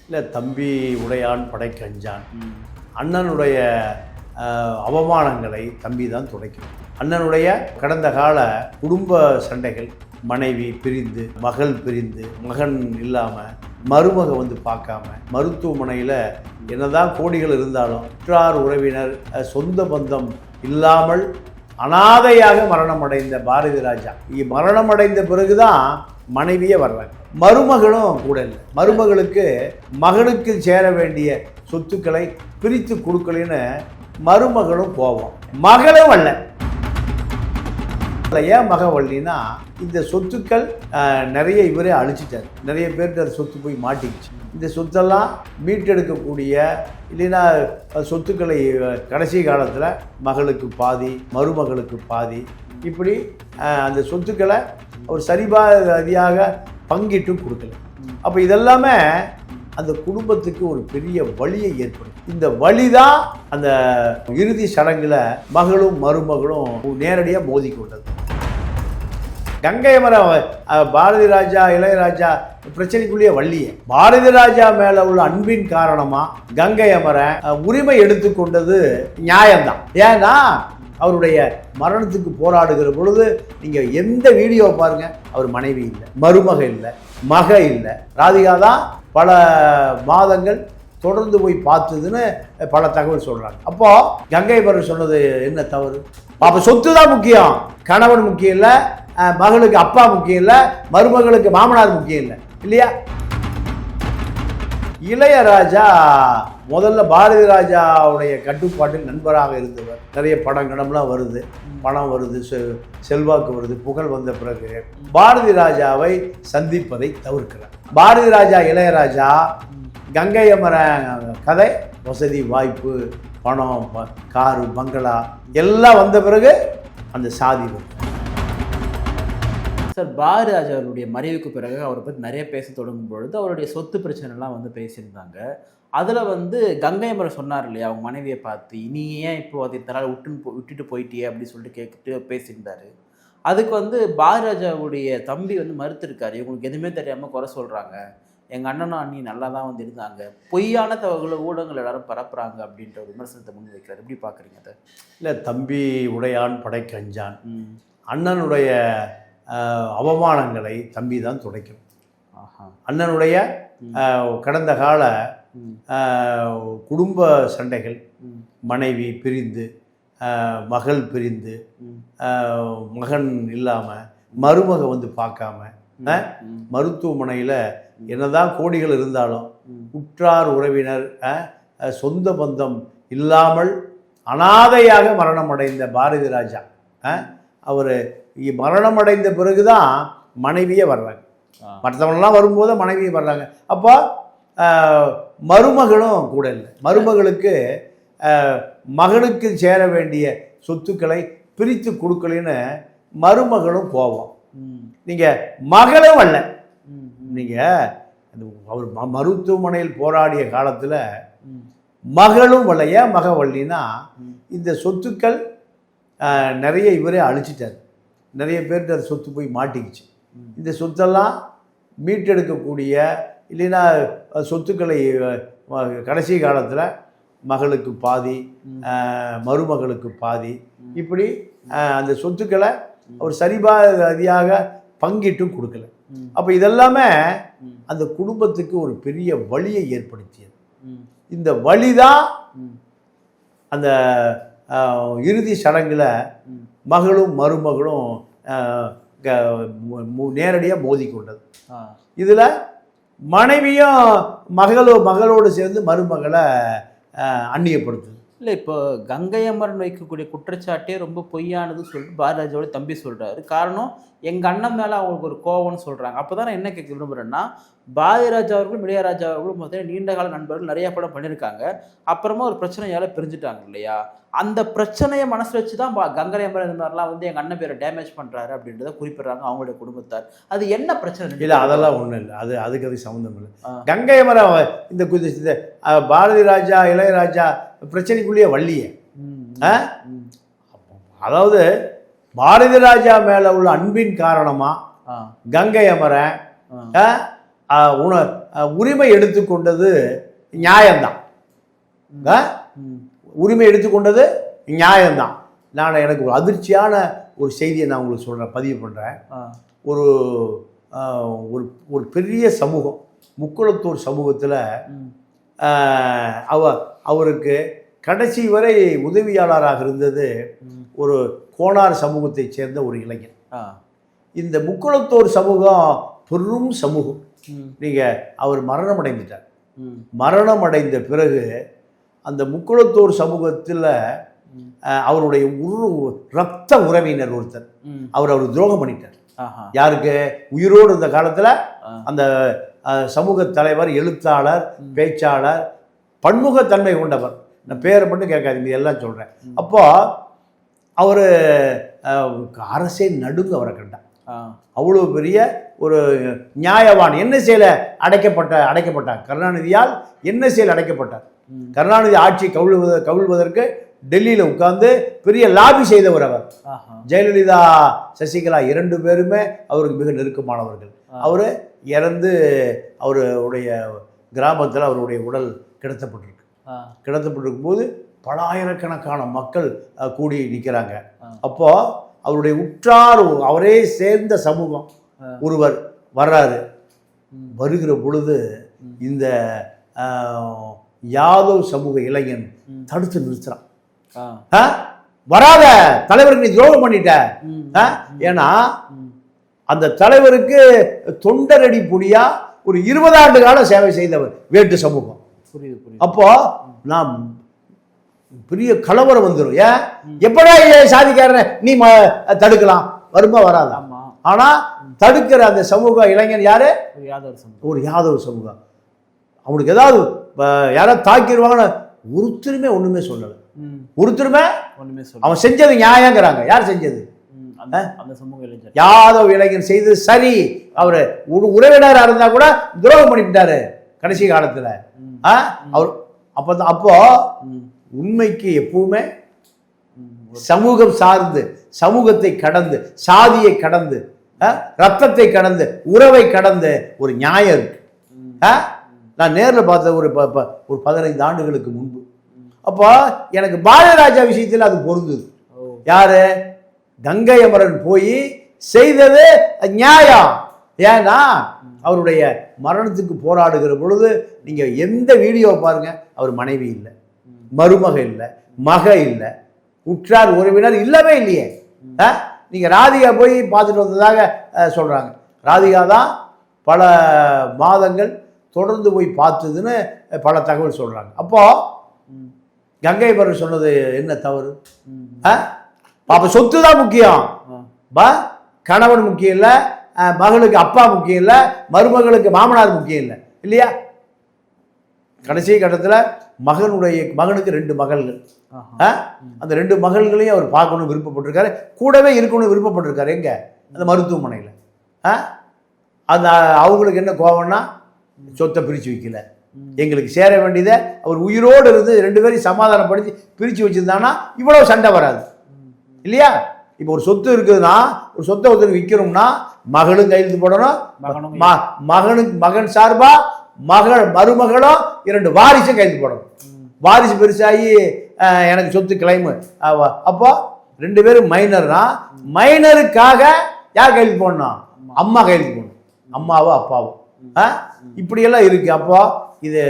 இல்லை தம்பி உடையான் படைக்கஞ்சான். அண்ணனுடைய அவமானங்களை தம்பி தான் துடைக்கணும். அண்ணனுடைய கடந்த கால குடும்ப சண்டைகள், மனைவி பிரிந்து, மகள் பிரிந்து, மகன் இல்லாமல், மருமக வந்து பார்க்காம, மருத்துவமனையில் என்னதான் கோடிகள் இருந்தாலும் உற்றார் உறவினர் சொந்த பந்தம் இல்லாமல் அனாதையாக மரணம் அடைந்த பாரதி ராஜா மரணம் அடைந்த பிறகுதான் மனைவியே வர்றாங்க. மருமகளும் கூட இல்லை. மருமகளுக்கு மகனுக்கு சேர வேண்டிய சொத்துக்களை பிரித்து கொடுக்கலன்னு மருமகளும் போவோம். மகளும் அல்ல. ஏன் மக வள்ளினா, இந்த சொத்துக்கள் நிறைய இவரே அழிச்சிட்டார். நிறைய பேருக்கு அது சொத்து போய் மாட்டிக்கிச்சு. இந்த சொத்தெல்லாம் மீட்டெடுக்கக்கூடிய, இல்லைன்னா சொத்துக்களை கடைசி காலத்தில் மகளுக்கு பாதி, மருமகளுக்கு பாதி, இப்படி அந்த சொத்துக்களை அவர் சரிபாதியாக பங்கிட்டும் கொடுக்கல. அப்போ இதெல்லாமே அந்த குடும்பத்துக்கு ஒரு பெரிய வலியை ஏற்படும். இந்த வலி தான் அந்த இறுதி சடங்குல மகளும் மருமகளும் நேரடியாக மோதி கொண்டது. கங்கை மரம் பாரதி ராஜா இளையராஜா பிரச்சனைக்குள்ளேயே வள்ளியே. பாரதி ராஜா மேல உள்ள அன்பின் காரணமா கங்கை அமரன் உரிமை எடுத்துக்கொண்டது நியாயம்தான். ஏன்னா அவருடைய மரணத்துக்கு போராடுகிற பொழுது நீங்க எந்த வீடியோ பாருங்க, அவர் மனைவி இல்லை, மருமக இல்லை, மக இல்லை. ராதிகா தான் பல மாதங்கள் தொடர்ந்து போய் பார்த்ததுன்னு பல தகவல் சொல்றாங்க. அப்போ கங்கை மரன் சொன்னது என்ன தவறு? அப்ப சொத்து தான் முக்கியம், கணவன் முக்கியம் இல்லை, மகளுக்கு அப்பா முக்கியம் இல்லை, மருமகளுக்கு மாமனார் முக்கியம் இல்லை, இல்லையா? இளையராஜா முதல்ல பாரதி ராஜாவுடைய கட்டுப்பாட்டில் நண்பராக இருந்தவர். நிறைய படங்கடம்லாம் வருது, பணம் வருது, செல்வாக்கு வருது, புகழ் வந்த பிறகு பாரதி ராஜாவை சந்திப்பதை தவிர்க்கிறார். பாரதி ராஜா இளையராஜா கங்கை அமரன் கதை, வசதி வாய்ப்பு, பணம், காரு, பங்களா எல்லாம் வந்த பிறகு அந்த சாதி வரும். சார், பாரதி ராஜா அவருடைய மறைவுக்கு பிறகு அவரை பற்றி நிறைய பேச தொடங்கும் பொழுது அவருடைய சொத்து பிரச்சனைலாம் வந்து பேசியிருந்தாங்க. அதில் வந்து கங்கை அமரன் சொன்னார் இல்லையா, அவங்க மனைவியை பார்த்து, நீ ஏன் இப்போ அதை தனால் விட்டுட்டு போயிட்டியே அப்படின்னு சொல்லிட்டு கேட்டுட்டு பேசியிருந்தாரு. அதுக்கு வந்து பாரதி ராஜாவுடைய தம்பி வந்து மறுத்திருக்காரு. இவங்களுக்கு எதுவுமே தெரியாமல் குறை சொல்கிறாங்க, எங்கள் அண்ணனும் அண்ணி நல்லா தான் வந்து இருந்தாங்க, பொய்யான தகவல்களை ஊடகங்கள் எல்லாரும் பரப்புகிறாங்க அப்படின்ற ஒரு விமர்சனத்தை முன் வைக்கிறார். எப்படி பார்க்குறீங்க அதை? இல்லை தம்பி உடையான் படைக்கஞ்சான். அண்ணனுடைய அவமானங்களை தம்பி தான் துடைக்கணும். அண்ணனுடைய கடந்த கால குடும்ப சண்டைகள், மனைவி பிரிந்து, மகள் பிரிந்து, மகன் இல்லாமல், மருமக வந்து பார்க்காம, மருத்துவமனையில் என்னதான் கோடிகள் இருந்தாலும் உற்றார் உறவினர் சொந்த பந்தம் இல்லாமல் அனாதையாக மரணம் அடைந்த பாரதி ராஜா அவர் மரணம் அடைந்த பிறகுதான் மனைவியே வர்றாங்க. மற்றவங்களாம் வரும்போது மனைவியே வர்றாங்க. அப்போ மருமகளும் கூட இல்லை. மருமகளுக்கு மகனுக்கு சேர வேண்டிய சொத்துக்களை பிரித்து கொடுக்கலன்னு மருமகளும் போவோம். நீங்கள் மகளும் அல்ல. நீங்கள் அவர் மருத்துவமனையில் போராடிய காலத்தில் மகளும் வரல. ஏன் மக வள்ளினா, இந்த சொத்துக்கள் நிறைய இவரே அழிச்சிட்டார். நிறைய பேருக்கு அது சொத்து போய் மாட்டிக்கிச்சு. இந்த சொத்தெல்லாம் மீட்டெடுக்கக்கூடிய, இல்லைன்னா சொத்துக்களை கடைசி காலத்தில் மகளுக்கு பாதி, மருமகளுக்கு பாதி, இப்படி அந்த சொத்துக்களை அவர் சரிபாதியாக பங்கிட்டும் கொடுக்கல. அப்போ இதெல்லாமே அந்த குடும்பத்துக்கு ஒரு பெரிய வலியை ஏற்படுத்தியது. இந்த வலி தான் அந்த இறுதி சடங்குல மகளும் மருமகளும் நேரடியாக மோதி கொண்டது. இதில் மனைவியும் மகளோடு சேர்ந்து மருமகளை அந்நியப்படுத்துது. இல்லை, இப்போ கங்கை அமரன் வைக்கக்கூடிய குற்றச்சாட்டே ரொம்ப பொய்யானதுன்னு சொல்லிட்டு பாரதி ராஜாவோட தம்பி சொல்கிறாரு. காரணம், எங்கள் அண்ணன் மேலே அவங்களுக்கு ஒரு கோவம்னு சொல்கிறாங்க. அப்போ தான் நான் என்ன கேட்க விரும்புகிறேன்னா, பாரதி ராஜா அவர்களும் இளையராஜா அவர்களும் பார்த்தீங்கன்னா நீண்ட கால நண்பர்கள், நிறைய படம் பண்ணியிருக்காங்க. அப்புறமா ஒரு பிரச்சனையால் பிரிஞ்சுட்டாங்க இல்லையா? அந்த பிரச்சனையை மனசில் வச்சு தான் கங்கை அமரன் இந்த மாதிரிலாம் வந்து எங்கள் அண்ணன் பேரை டேமேஜ் பண்ணுறாரு அப்படின்றத குறிப்பிட்றாங்க அவங்களுடைய குடும்பத்தார். அது என்ன பிரச்சனை? இல்லை, அதெல்லாம் ஒன்றும் இல்லை. அதுக்கு சம்மந்தம் இல்லை. கங்கை அமரன் இந்த பாரதி ராஜா இளையராஜா பிரச்சனைக்குள்ளேயே வள்ளியே. அதாவது பாரதி ராஜா மேல உள்ள அன்பின் காரணமா கங்கை அமரன் உரிமை எடுத்துக்கொண்டது நியாயம்தான். உரிமை எடுத்துக்கொண்டது நியாயம்தான். நான் எனக்கு ஒரு அதிர்ச்சியான ஒரு செய்தியை நான் உங்களுக்கு சொல்கிறேன், பதிவு பண்ணுறேன். ஒரு ஒரு பெரிய சமூகம், முக்குளத்தூர் சமூகத்தில் அவருக்கு கடைசி வரை உதவியாளராக இருந்தது ஒரு கோனார் சமூகத்தைச் சேர்ந்த ஒரு இளைஞன். இந்த முக்குளத்தூர் சமூகம் பெரும் சமூகம். நீங்கள் அவர் மரணம் அடைந்துட்டார். மரணம் அடைந்த பிறகு அந்த முக்குளத்தூர் சமூகத்தில் அவருடைய ரத்த உறவினர் ஒருத்தர் அவர் துரோகம் பண்ணிட்டார். யாருக்கு? உயிரோடு இருந்த காலத்தில் அந்த சமூக தலைவர், எழுத்தாளர், பேச்சாளர், பன்முகத்தன்மை கொண்டவர். நான் பேரை மட்டும் கேட்காதீங்க, எல்லாம் சொல்கிறேன். அப்போ அவர் அரசே நடுங்க அவரை கண்டார். அவ்வளோ பெரிய ஒரு நியாயவான். என்எஸ்ஏல அடைக்கப்பட்டார். கருணாநிதியால் என்எஸ்ஏல அடைக்கப்பட்டார். கருணாநிதி ஆட்சி கவிழ்வதற்கு டெல்லியில் உட்கார்ந்து பெரிய லாபி செய்தவர் அவர். ஜெயலலிதா, சசிகலா 2 பேருமே அவருக்கு மிக நெருக்கமானவர்கள். அவர் இறந்து அவருடைய கிராமத்தில் அவருடைய உடல் கிடத்தப்பட்டிருக்கும் போது பல ஆயிரக்கணக்கான மக்கள் கூடி நிற்கிறாங்க. அப்போ அவருடைய உற்றார், அவரே சேர்ந்த சமூகம் ஒருவர் வர்றாரு. வருகிற பொழுது இந்த யாதவ் சமூக இளைஞன் தடுத்து நிறுத்துறான். வராத, தலைவருக்கு நீ துரோகம் பண்ணிட்ட. ஏன்னா அந்த தலைவருக்கு தொண்டரடி புலியா ஒரு 20 ஆண்டு கால சேவை செய்தவர் வேட்டு சமூகம். அப்போ நான் பெரிய கலவரம் வந்துடும். ஏன் எப்படா சாதிக்காரன நீ தடுக்கலாம், வருமா வராதா? ஆனா தடுக்கிற அந்த சமூக இளைஞன் யாரு? ஒரு யாதவ சமூகம். அவனுக்கு ஏதாவது யாராவது தாக்கிடுவாங்கன்னு ஒருத்தருமே ஒண்ணுமே சொல்லல. ஒருத்தருமே அவன் செஞ்சது நியாயங்கிறாங்க. யார் செஞ்சது? யாதவ் இளைஞன் செய்தது சரி. அவரு உறவினரா இருந்தா கூட துரோகம் பண்ணிவிட்டாரு கடைசி காலத்துல. அவர் அப்போ உண்மைக்கு எப்பவுமே சமூகம் சார்ந்து, சமூகத்தை கடந்து, சாதியை கடந்து, ரத்தத்தை கடந்து, உறவை கடந்து ஒரு நியாயம் இருக்கு. நான் நேரில் பார்த்த ஒரு 15 ஆண்டுகளுக்கு முன்பு. அப்போ எனக்கு பாரதிராஜா விஷயத்தில் அது பொருந்தது. யாரு? கங்கை அமரன் போய் செய்தது நியாயம். ஏன்னா அவருடைய மரணத்துக்கு போராடுகிற பொழுது நீங்க எந்த வீடியோவை பாருங்க, அவர் மனைவி இல்லை, மருமக இல்லை, மக இல்லை, உற்றார் உறவினர் இல்லவே இல்லையே. நீங்க ராதிகா போய் பார்த்துட்டு வந்ததாக சொல்றாங்க. ராதிகா தான் பல மாதங்கள் தொடர்ந்து போய் பார்த்ததுன்னு பல தகவல் சொல்றாங்க. அப்போ கங்கை அமரன் சொன்னது என்ன தவறு? அப்ப சொத்து தான் முக்கியம். கணவன் முக்கியம் இல்லை, மகளுக்கு அப்பா முக்கியம் இல்லை, மருமகளுக்கு மாமனார் முக்கியம் இல்லை, இல்லையா? கடைசி கட்டத்தில் மகனுக்கு 2 மகள்கள். அந்த 2 மகள்களையும் அவர் பார்க்கணும் விருப்பப்பட்டிருக்காரு, கூடவே இருக்கணும்னு விருப்பப்பட்டிருக்காரு. எங்க? அந்த மருத்துவமனையில். அந்த அவங்களுக்கு என்ன கோவம்னா, சொத்தை பிரித்து வைக்கல, எங்களுக்கு சேர வேண்டியதை அவர் உயிரோடு இருந்து 2 பேரையும் சமாதானப்படுத்தி பிரித்து வச்சிருந்தாங்கன்னா இவ்வளவு சண்டை வராது, இல்லையா? இப்போ ஒரு சொத்து இருக்குதுன்னா, ஒரு சொத்தை ஒருத்தர் விற்கணும்னா மகளும் கையெழுத்து போடணும், மகன் சார்பா மருமகளும் 2 வாரிசும் கையெழுத்து போடணும். வாரிசு பெருசாகி எனக்கு சொத்து கிளைமு. அப்போ 2 பேரும் மைனர்னா மைனருக்காக யார் கையெழுத்து போடணும்? அம்மா கையெழுத்து போடணும், அம்மாவோ அப்பாவோ. இப்படியெல்லாம் இருக்கு. அப்போ இது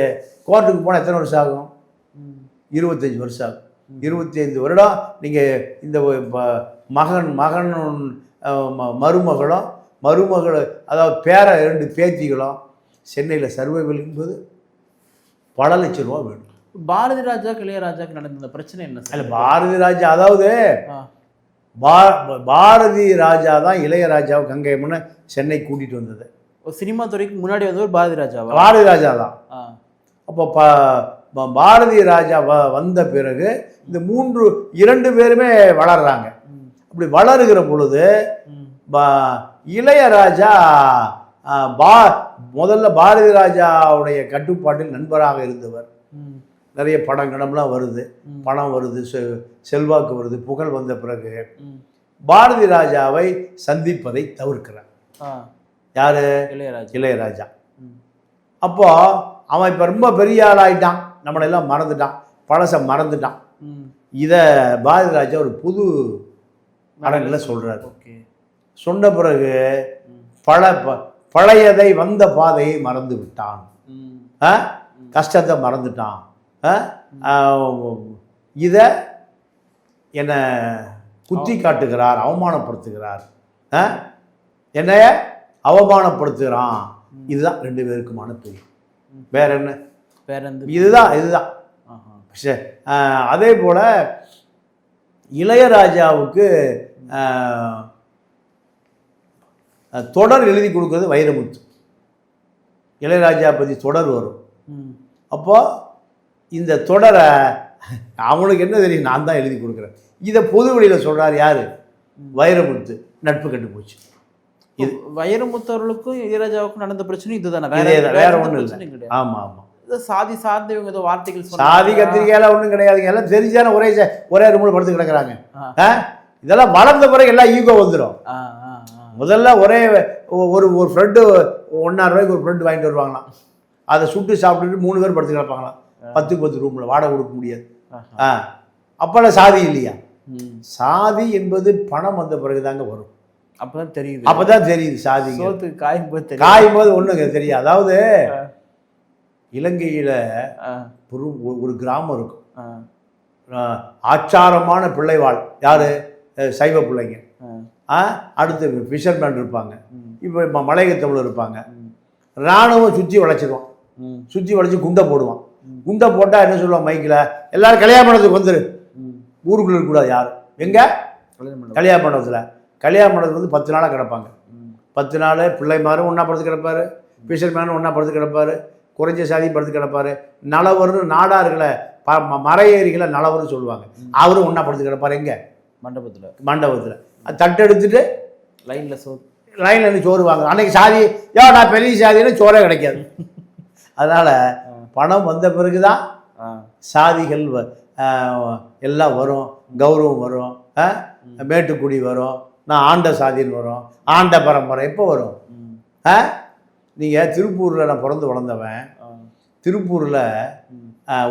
கோர்ட்டுக்கு போனால் எத்தனை வருஷம் ஆகும்? 25 வருஷம் ஆகும். 25 வருடம் நீங்கள் இந்த மருமகள் அதாவது 2 பேத்திகளும் சென்னையில் சர்வைவல் என்பது பல லட்சம் ரூபா வேணும். பாரதி ராஜா இளையராஜாக்கு நடந்த பிரச்சனை என்ன? இல்லை, பாரதி ராஜா அதாவது பாரதி ராஜா தான் இளையராஜாவை கங்கை அம்மனை சென்னை கூட்டிட்டு வந்தது. சினிமா துறைக்கு முன்னாடி வந்தவர் பாரதி ராஜா தான். அப்போ பாரதி ராஜா வந்த பிறகு இந்த 2 பேருமே வளர்றாங்க. அப்படி வளருகிற பொழுது இளையராஜா முதல்ல பாரதி ராஜாவுடைய கட்டுப்பாட்டில் நண்பராக இருந்தவர். நிறைய படங்கடம்லாம் வருது, பணம் வருது, செல்வாக்கு வருது, புகழ் வந்த பிறகு பாரதி ராஜாவை சந்திப்பதை தவிர்க்கிறார். யாரு? இளையராஜா. அப்போ அவன் இப்போ ரொம்ப பெரிய ஆளாயிட்டான், நம்மளெல்லாம் மறந்துட்டான், பழசை மறந்துட்டான். இதை பாரதி ராஜா ஒரு புது அரங்கில் சொல்கிறார். சொன்ன பிறகு பழையதை வந்த பாதையை மறந்து விட்டான், கஷ்டத்தை மறந்துட்டான். இதை என்னை குத்தி காட்டுகிறார், அவமானப்படுத்துகிறார், என்னைய அவமானப்படுத்துகிறான். இதுதான் ரெண்டு பேருக்குமான பிரிவு. வேற என்ன? இதுதான். அதே போல இளையராஜாவுக்கு தொடர் எழுதி கொடுக்கறது வைரமுத்து. இளையராஜா பற்றி தொடர் வரும். அப்போ இந்த தொடரை அவனுக்கு என்ன தெரியும், நான் தான் எழுதி கொடுக்குறேன். இதை பொது வெளியில் சொல்கிறார் யார்? வைரமுத்து. நட்பு கட்டு போச்சு. இது வைரமுத்து அவர்களுக்கும் இளையராஜாவுக்கும் நடந்த பிரச்சனை இதுதானே, வேற ஒன்றும் இல்லை. ஆமாம் ஆமாம். சாதி சார்ந்த இவங்க ஏதோ வார்த்தைகள் சாதி கத்திரிக்கையெல்லாம் ஒன்றும் கிடையாதுங்க. எல்லாம் தெரிஞ்சான ஒரே ரூமில் படுத்து கிடக்குறாங்க. இதெல்லாம் வளர்ந்த பிறகு எல்லாம் ஈகோ வந்துடும். முதல்ல ஒரே ஒரு ஃப்ரெண்டு ₹1,000 ஒரு ஃப்ரெண்டு வாங்கிட்டு வருவாங்களாம். அதை சுட்டு சாப்பிட்டுட்டு 3 பேர் படுத்து கிடப்பாங்களாம். 10 ரூமில் வாடகை கொடுக்க முடியாது. அப்போல்லாம் சாதி இல்லையா? சாதி என்பது பணம் வந்த பிறகுதாங்க வரும். அப்பதான் தெரியுது. அப்பதான் தெரியுது சாதி. காயும் போது ஒண்ணுங்க தெரியும். அதாவது இலங்கையில ஒரு கிராமம் இருக்கும், ஆச்சாரமான பிள்ளைவாள். யாரு? சைவ பிள்ளைங்க. அடுத்து ஃபிஷர்மேன் இருப்பாங்க, இப்போ மலையக தமிழர் இருப்பாங்க. இராணுவம் சுற்றி வளைச்சிடுவான், சுற்றி வளைச்சி குண்டை போடுவான். குண்டை போட்டால் என்ன சொல்லுவான் மைக்கில், எல்லாரும் கல்யாண மண்டபத்துக்கு வந்துரு, ஊருக்குள்ள இருக்கக்கூடாது யாரும். எங்க? கல்யாண மண்டபத்தில். கல்யாண மண்டபத்துக்கு வந்து 10 நாளாக கிடப்பாங்க. 10 நாள் பிள்ளைமாரும் ஒன்றா படுத்து கிடப்பாரு, ஃபிஷர்மேனும் ஒன்றா படுத்து கிடப்பாரு, குறைஞ்ச சாதியும் படுத்து கிடப்பாரு. நலவர்னு நாடார்களை மறையேறிகளை நலவர்னு சொல்லுவாங்க, அவரும் ஒன்றா படுத்து கிடப்பாரு. எங்கே? மண்டபத்தில். தட்டு எடுத்துட்டு லைனில் இருந்து சோறு வாங்க. அன்னைக்கு சாதி நான் பெரிய சாதின்னு சோறே கிடைக்காது. அதனால் பணம் வந்த பிறகு தான் சாதிகள் எல்லாம் வரும், கௌரவம் வரும், மேட்டுக்குடி வரும், நான் ஆண்ட சாதின்னு வரும், ஆண்ட பரம்பரை எப்போ வரும்? நீங்கள் திருப்பூரில் நான் பிறந்து வளர்ந்தவன். திருப்பூரில்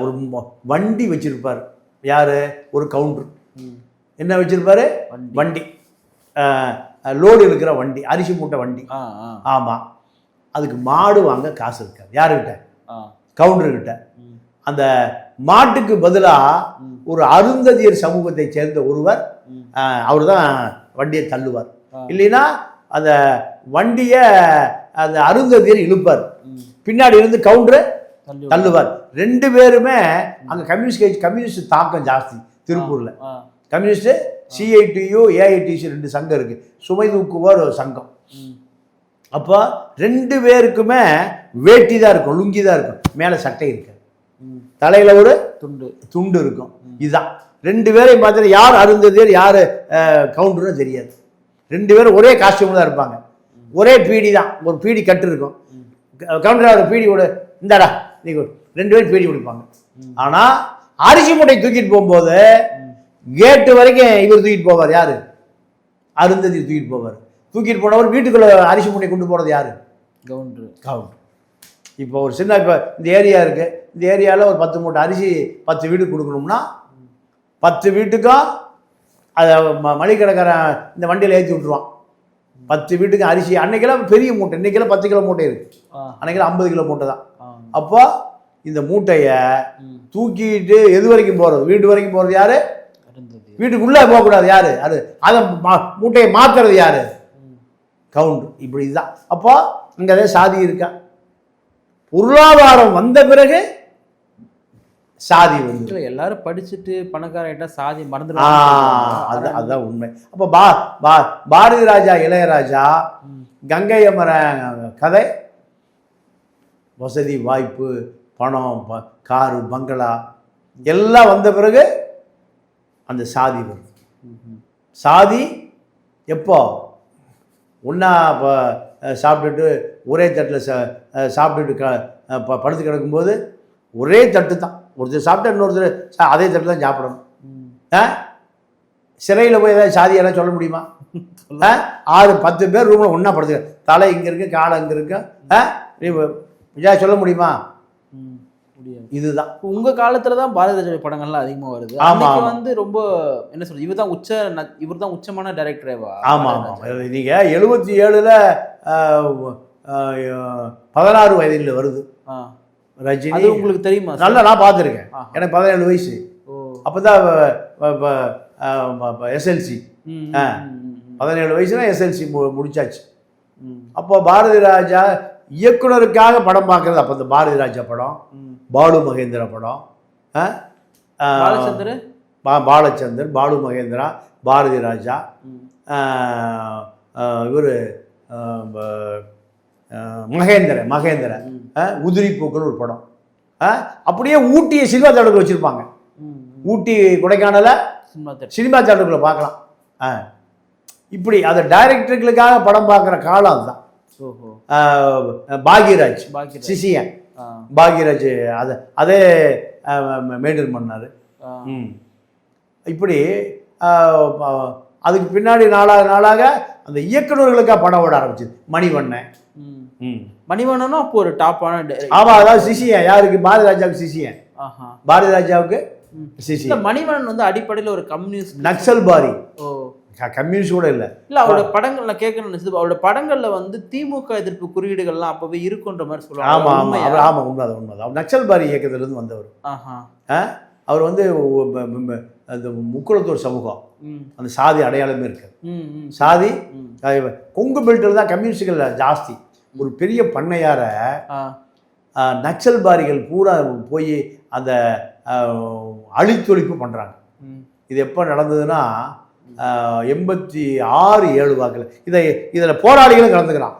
ஒரு வண்டி வச்சுருப்பார். யார்? ஒரு கவுண்டர். என்ன வச்சுருப்பார்? வண்டி, லோடு இருக்கிற வண்டி, அரிசி மூட்டை வண்டி. ஆமாம். அதுக்கு மாடு வாங்க காசு இருக்காது. யாருக்கிட்ட? கவுண்டர்கிட்ட. அந்த மாட்டுக்கு பதிலாக ஒரு அருந்ததியர் சமூகத்தை சேர்ந்த ஒருவர், அவர் தான் வண்டியை தள்ளுவார். இல்லைன்னா அந்த வண்டியை அந்த அருந்ததியர் இழுப்பார், பின்னாடி இருந்து கவுண்டரு தள்ளுவார். 2 பேருமே அங்கே கம்யூனிஸ்ட் தாக்கம் ஜாஸ்தி திருப்பூரில். கம்யூனிஸ்ட் CITU AITC 2 சங்கம் இருக்குது, சுமை தூக்குவோர் சங்கம். அப்போ 2 பேருக்குமே வேட்டி தான் இருக்கும், லுங்கி தான் இருக்கும், மேலே சட்டை இருக்காது, தலையில் ஒரு துண்டு இருக்கும். இதுதான் 2 பேரையும் பார்த்துட்டு யார் அருந்ததியர் யார் கவுண்டர்னு தெரியாது. 2 பேரும் ஒரே காஸ்டியூமில் தான் இருப்பாங்க, ஒரே பீடி தான், ஒரு பீடி கட்டு இருக்கும். கவுண்டர் ஒரு பீடி விடு, இந்தாடா நீ 2 பேரும் பீடி கொடுப்பாங்க. ஆனால் அரிசி மூட்டை தூக்கிட்டு போகும்போது கேட்டு வரைக்கும் இவர் தூக்கிட்டு போவார். யார்? அருந்ததி தூக்கிட்டு போவார். தூக்கிட்டு போனவர் வீட்டுக்குள்ளே அரிசி மூட்டை கொண்டு போகிறது யார்? கவுண்டர். இப்போ ஒரு சின்ன, இப்போ இந்த ஏரியா இருக்குது, இந்த ஏரியாவில் ஒரு 10 மூட்டை அரிசி 10 வீட்டுக்கு கொடுக்கணும்னா 10 வீட்டுக்கும் அதை மளிகடைக்காரன் இந்த வண்டியில் ஏற்றி விட்டுருவான். 10 வீட்டுக்கு அரிசி. அன்னைக்கெல்லாம் பெரிய மூட்டை, இன்றைக்கெல்லாம் 10 கிலோ மூட்டை இருக்குது, அன்றைக்கெல்லாம் 50 கிலோ மூட்டை தான். அப்போ இந்த மூட்டையை தூக்கிட்டு எது வரைக்கும் போகிறது? வீட்டு வரைக்கும் போகிறது யார்? வீட்டுக்குள்ளே போகக்கூடாது. யார் அது? அதை மூட்டையை மாற்றுறது யார்? கவுண்டர். இப்படி தான். அப்போ இங்கே அதே சாதி இருக்கா? பொருளாதாரம் வந்த பிறகு சாதி வந்து எல்லாரும் படிச்சுட்டு பணக்காரட்ட சாதி மறந்து. அதுதான் உண்மை. அப்போ பாரதி ராஜா இளையராஜா கங்கை அமர கதை, வசதி வாய்ப்பு பணம் காரு பங்களா எல்லாம் வந்த பிறகு அந்த சாதி வருது. சாதி எப்போ? ஒன்றா சாப்பிட்டுட்டு ஒரே தட்டில் சாப்பிட்டுட்டு படுத்து கிடக்கும்போது ஒரே தட்டு தான், ஒருத்தர் சாப்பிட்டா இன்னொருத்தர் அதே தட்டு தான் சாப்பிடணும். சிறையில் போய் ஏதாவது சாதியெல்லாம் சொல்ல முடியுமா? 6-10 பேர் ரூமில் ஒன்றா படுத்துக்க, தலை இங்கே இருக்கு, காலை இங்கே இருக்கு, விஜய் சொல்ல முடியுமா? முடியாது. இதுதான் உங்க காலத்துல தான் பாரதி ராஜா படங்கள்லாம் அதிகமா வருது. ஆமா, அன்னைக்கு ஆமா. வந்து ரொம்ப என்ன சொல்றது, இவர் தான் உச்சமான டைரக்டரேவா? ஆமா ஆமாம். நீங்கள் 77ல் 16 வயதில் வருது ரஜினி. அது உங்களுக்கு தெரியுமா? நல்லா நான் பார்த்துருக்கேன். எனக்கு 17 வயசு. அப்போ தான் எஸ்எல்சி. 17 வயசுனா எஸ்எல்சி முடிச்சாச்சு. அப்போ பாரதி ராஜா இயக்குனருக்காக படம் பார்க்குறது அப்போ இந்த பாரதி ராஜா படம், பாலு மகேந்திரா படம், பாலச்சந்தர், பாலு மகேந்திரா, பாரதி ராஜா, இவர் மகேந்திர உதிரி பூக்கள் ஒரு படம். அப்படியே ஊட்டியை சினிமா தேட்டருக்கு வச்சுருப்பாங்க. ஊட்டி கொடைக்கானல சினிமா தேட்டருக்குள்ள பார்க்கலாம். இப்படி அதை டைரக்டர்களுக்காக படம் பார்க்குற காலம் அதுதான். பாக்யராஜ் சிசியன் பாக்யராஜ் அதே மெயின்டைன் பண்ணார். இப்படி அதுக்கு பின்னாடி நாளாக அந்த இயக்குநர்களுக்காக படம் ஓட ஆரம்பிச்சது. மணிவண்ணனும் அப்போ ஒரு டாப்பான. ஆமாம், அதாவது சிசியன் யாருக்கு? பாரதி ராஜாவுக்கு சிசியன். பாரதி ராஜாவுக்கு சிசியன். மணிவண்ணன் வந்து அடிப்படையில் ஒரு கம்யூனிஸ்ட் நக்சல்பாரி. கம்யூனிஸ்ட் கூட இல்லை. அவரோட படங்கள் நான் கேட்கணும்னு நினைச்சது, அவரோட படங்கள்ல வந்து திமுக எதிர்ப்பு குறியீடுகள்லாம் அப்பவே இருக்குன்ற மாதிரி சொல்லுவாங்க. ஆமாம் உண்மைதான். அவர் நக்சல்பாரி இயக்கத்திலிருந்து வந்தவர். அவர் வந்து அந்த முக்குளத்தூர் சமூகம், அந்த சாதி அடையாளமே இருக்கு. சாதி கொங்கு பெல்ட்டில் தான் கம்யூனிஸ்டுகள் ஜாஸ்தி. ஒரு பெரிய பண்ணையார நக்சல்பாரிகள் பூரா போய் அந்த அழித்தொழிப்பு பண்ணுறாங்க. இது எப்போ நடந்ததுன்னா 86-7 வாக்கில். இதில் போராளிகளும் கலந்துக்கிறான்.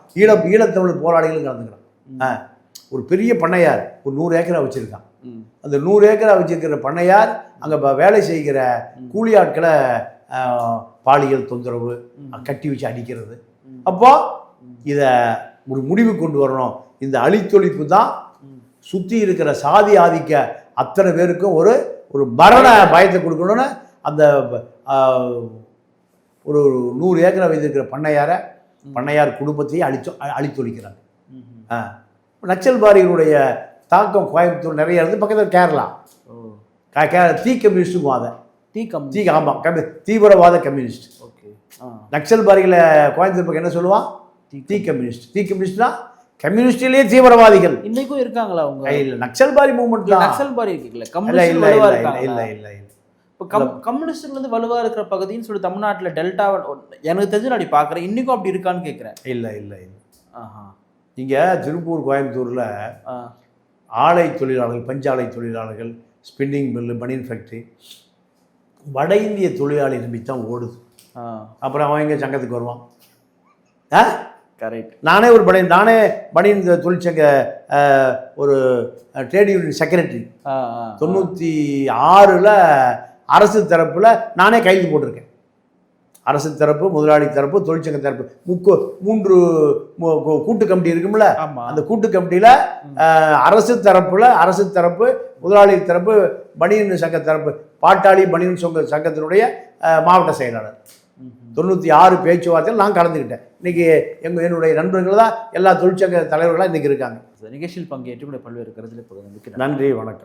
ஈழத்தமிழ் போராளிகளும் கலந்துக்கிறான். ஒரு பெரிய பண்ணையார் ஒரு 100 ஏக்கரா வச்சுருக்கான். அந்த 100 ஏக்கரா வச்சுருக்கிற பண்ணையார் அங்கே வேலை செய்கிற கூலி ஆட்களை பாலியல் தொந்தரவு, கட்டி வச்சு அடிக்கிறது. அப்போ இதை ஒரு முடிவு கொண்டு வரணும். இந்த அழித்தொழிப்பு தான் சுற்றி இருக்கிற சாதி ஆதிக்க அத்தனை பேருக்கும் ஒரு மரண பயத்தை கொடுக்கணும்னு அந்த ஒரு 100 ஏக்கரை வைத்திருக்கிற பண்ணையார் குடும்பத்தையே அழித்தொழிக்கிறாங்க. நக்சல்பாரிகளுடைய தாக்கம் கோயம்புத்தூர் நிறைய இருந்து. பக்கத்தில் கேரளா தீ கம்யூனிஸ்டுக்கும் அதை ஆமாம் தீவிரவாத கம்யூனிஸ்ட். நக்சல்பாரிகளை கோயம்புத்தூர் பக்கம் என்ன சொல்லுவான்? தீ கம்யூனிஸ்ட்னா கம்யூனிஸ்டிலேயே தீவிரவாதிகள் இன்னைக்கும் இருக்காங்களா? அவங்க இல்லை, நக்சல்பாரி மூவ்மெண்ட் தான். நக்சல்பாரி இல்லை. இப்போ கம்யூனிஸ்ட்ல இருந்து வலுவா இருக்கிற பகுதின்னு சொல்லி தமிழ்நாட்டில் டெல்டா எனக்கு தெரிஞ்சு நான் பார்க்குறேன். இன்னைக்கும் அப்படி இருக்கான்னு கேட்குறேன். இல்லை. இங்கே திருப்பூர் கோயம்புத்தூரில் ஆலை தொழிலாளர்கள், பஞ்சாலை தொழிலாளர்கள், ஸ்பின்னிங் மில்லு, பனியன் ஃபேக்ட்ரி வட இந்திய தொழிலாளி நம்பித்தான் ஓடுது. அப்புறம் அவன் எங்கே சங்கத்துக்கு வருவான்? கரெக்ட். நானே பனியன் தொழிற்சங்க ஒரு ட்ரேட் யூனியன் செக்ரட்டரி 96ல் அரசு தரப்பில் நானே கைது போட்டிருக்கேன். அரசு தரப்பு, முதலாளி தரப்பு, தொழிற்சங்க தரப்பு 3 கூட்டு கமிட்டி இருக்கும்ல. அந்த கூட்டு கமிட்டியில் அரசு தரப்பு, முதலாளி தரப்பு, பனியன் சங்க தரப்பு, பாட்டாளி பனியன் சங்கத்தினுடைய மாவட்ட செயலாளர் 96 பேச்சுவார்த்தையில் நான் கலந்துக்கிட்டேன். இன்றைக்கி என்னுடைய நண்பர்கள் தான் எல்லா தொழிற்சங்க தலைவர்களாக இன்றைக்கி இருக்காங்க. நிகழ்ச்சியில் பங்கேற்று பல்வேறு கருத்தில் நன்றி, வணக்கம்.